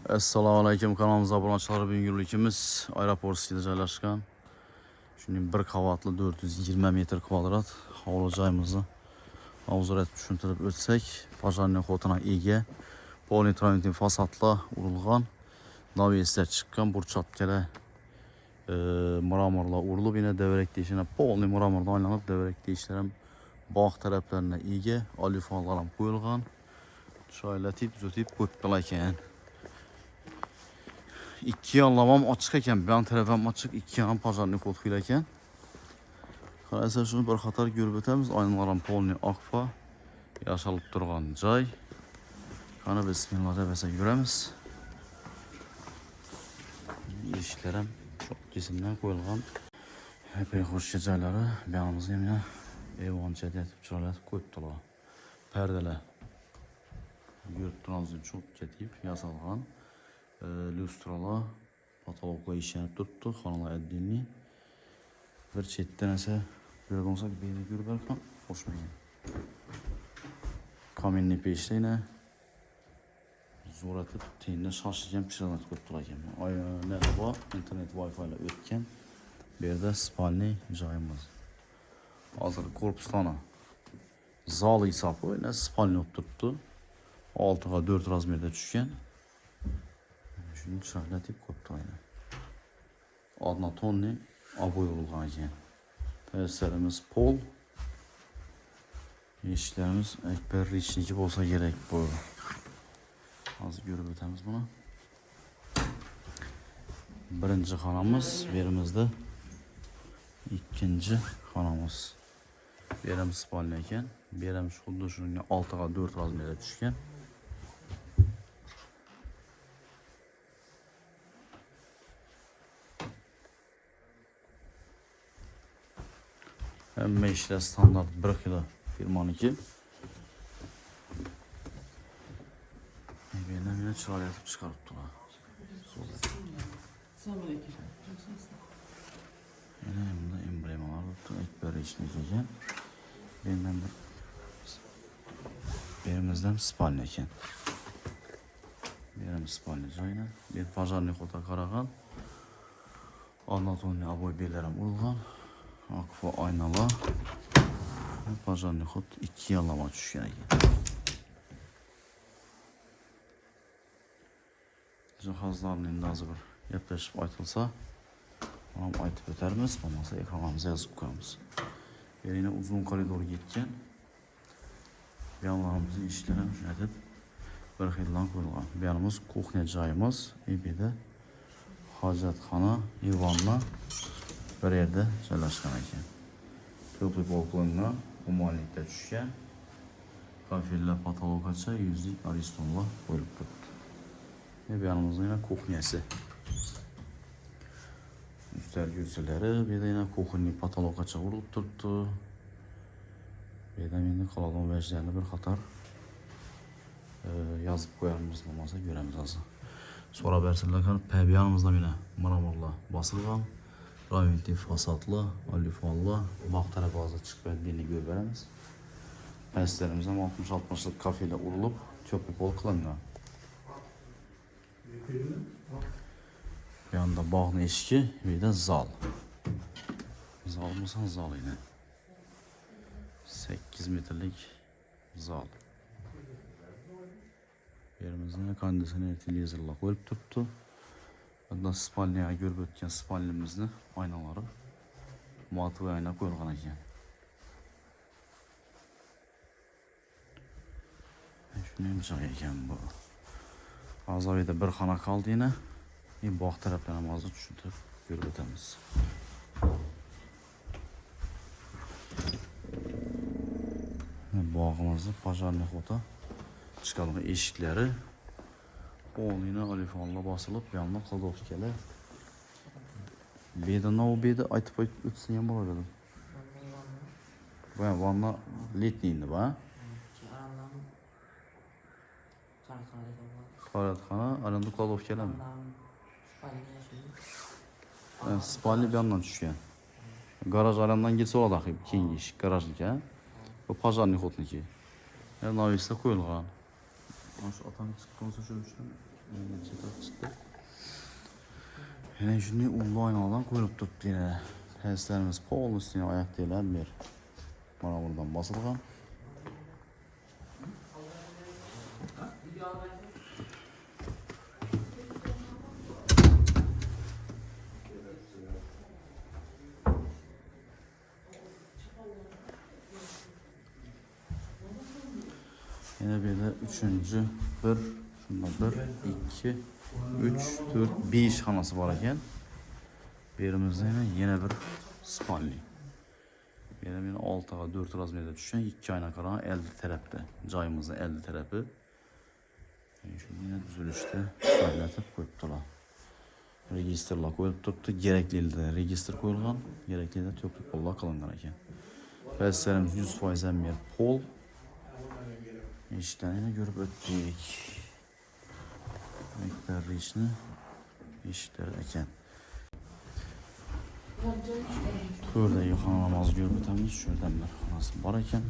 Assalomu alaykum, kanalımıza obunachilar. Bugungi roliqimiz aeroport ustida joylashgan. Shuning bir qavatli 420 metr kvadrat hovli joyimizni obzor etib tushuntirib o'tsak, pajorniy xotona ega, politronitli fasadlar urilgan, naveslar chiqqan, burchakkalar mramorlar urilib, yana devrak deyishini polniy mramordan aylanib, devrak deyishlar ham bog' taraflarına ega, olifanlar ham qo'yilgan. Shoylar tip-zotib ko'plar ekan. İki yanlamam açık ekan, ben tarafım açık, iki yanım pazarlık koltuğuyla ekan. Qaraysa şunu bir qator görüp o'tamiz. Aynalar polniy akfa, yaşalıp durgan joy. Qani bismillah deb göremiz. Eshiklar ham çok kesimdan qo'yilgan. Epey xo'sh joylari, yanimizda yana evoncha deb chiroyli qo'yibdilar. Perdeler yurt tunazın çok ketib yasalgan. Lustralar, patologlar işlenip tuttu, xonalar adli. Bir chetdan esa ko'rgan olsak, beni ko'rib ham hoşmagan. Kamenli peshlar zo'r etib, tenda shoshilgan pishirib qo'yibdilar ekan. Nerede internet Wi-Fi ile o'tgan. Bu yerda spalniy joyimiz. Hozir korpusdan zal hisobi yana spalniy olib turibdi. 6 ga 4 razmerda tushgan. Şunu çarlatıp koptu aynı. Adına tonni aboy olgan ekan. Terslerimiz pol. Eşiklerimiz ekber içiniki olsa gerek bu. Az görüp ötemiz bunu. Birinci xonamiz, berimizde ikinci xonamiz. Berimiz spalniy ekan. Berimiz xuddi shunga 6 ga 4 razmerda tushgan. Hem işler standart 1 kilo firmaniki. Benim yine çırar yatıp çıkarttılar. Yine yanımda emblemalar tuttu. Ekber içine gelen. Berimizden spalniy ekan. Berim spalniy joyina. Bir pazarniy xota qaragan. Anatoliy aboy belerim urilgan. Akfa aynalar. Pazarniy xot 2 yanlama tushgan ekan. Jihozlarni endi hozir bir gaplashib aytilsa, ham aytib o'tarmiz, bo'lmasa ekranimizga yozib qo'yamiz. Yana uzun koridorga yetgan. Bu yanlarimizning eshiklari ham shunday deb bir xildan qo'yilgan. Bu yanimiz kuxnya joyimiz, bu yerda hojatxona, ivanna bir yerda joylashgan ekan. To'pli balkonga umonlikda tushgan. Kafirlar patologacha yuzlik aristonlar qo'yilib turibdi. Bu yanimizda yana kuxnyasi. Üstel yüzleri, bir de yine kuxniy patologacha urilib turibdi. Bu yerda endi qolgan vajlarni bir qator yozib qo'yamiz, bo'lmasa ko'ramiz hozir. So'rab bersinlar qani, bu yanimizda mana mramorlar bosilgan. Raventli fasadlı, olifanlar, bog' tarafı hozir chiqmayotganini ko'rib beramiz. Pastlarimiz ham 60-60lik kafeler urilib, cho'pi pol qilingan. Bu yanda bog'ning eshigi, bu yerda zal. Zalımızın zal yine. 8 metrlik zal. Yerimizde kondisyoner televizorlar qo'yib turibdi. Bunda spalniyaga görüp o'tgan spalniyamizni aynaları muatvoy ayna qo'yilgan ekan. Shuning joy ekan bu. Hozir bir xona qoldi yana. Bog' taraflarni hozir tushuntirib ko'rib o'tamiz. Bog'imizda pajorniy xota chiqadigan eshiklari polniy olifanlar bosilib, yanına kladovkalar. Beda ne o beda aytıp ötsin yan bo'ladi. Bu vanna letniydi ba? Qaratxona, aranda kladovkalar mi? Spalniy bir yandan tushgan. Garaj aramdan geçse oladi axir, keyingi eshik garajniki, ha? Bu pajorniy xotniki. Navisda qo'yilgan. Shu otani chiqqan olsa shu ishdan Yine şimdi unlu aynadan koyup tuttu yine. Testlerimiz pol üstüne ayak değilen bir. Bana buradan basılgan. Yine bir de üçüncü bir, şunda bir, iki, üç, dört, beş hanası var ekan. Birimizde yine bir spalli. Benim yine 6'a 4 razmiyede düşen 2 ayna karan 50 tarafta. Cayımızın 50 tarafı. Yani şu yine düzülüşte şöyle koyuptular. Registerla koyup tuttu. Gerekli de register koyulgan. Gerekli de töklük bolla kılıngan ekan. Peslerimiz 100% emniyet pol. İşlerini görüp öttük. Miktarı işini işler eken. Burada yıkanan namazı görüp ötemiz. Şuradan bir hanası var eken.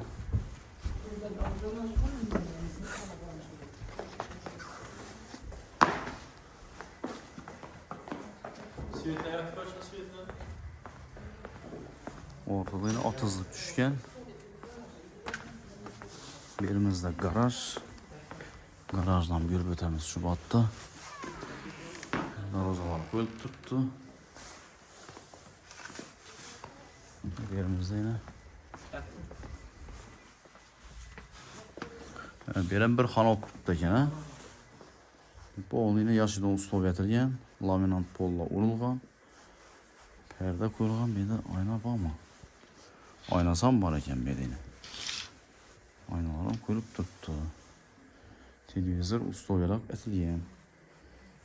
Ortada yine atızlık düşken. Birimizde garaj. Garajdan bir ötemiz Şubat'ta. Rozalar koyup tuttu. Birimizde yine. Birim bir hanal tuttu eken. Bu yine yaşıdan usta getirgen. Laminant polla urulgan. Perde koyulgan, bir de ayna var mı? Aynasam var eken bedeni. Aynalarım koyup tuttu. Televizor usta olarak etilgen.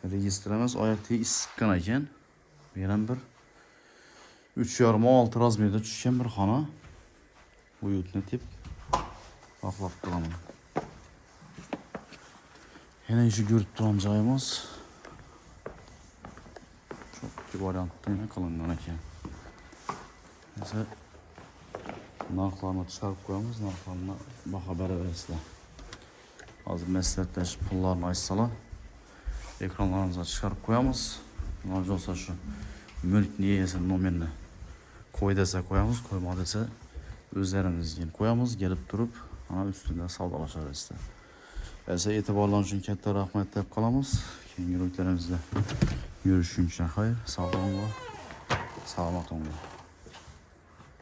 Registremiz ayakta issikken eken. Benim bir 3,5-6 razmiyede düşken bir xana. Uyutunu tip saklap duramın. Yine işi görüp duran cayımız çok bir variantda yine kılıngan eken. Mesela narxlarını çıkarıp koyamız, narxlarına bak haber verirsinler. Hazır meslektaş pullarını açsalar ekranlarımıza çıkarıp koyamız. Bunlarca olsa şu mülk niye yesin numarini koy dese koyamız, koyma dese özlerimiz yiyin koyamız, gelip durup üstünde savdalaşar işte. Ese itibarlan için katta rahmet deyip kalamız. Keyin yürüklerimizde görüşünce hayır, sağ olun, sağlamak olun.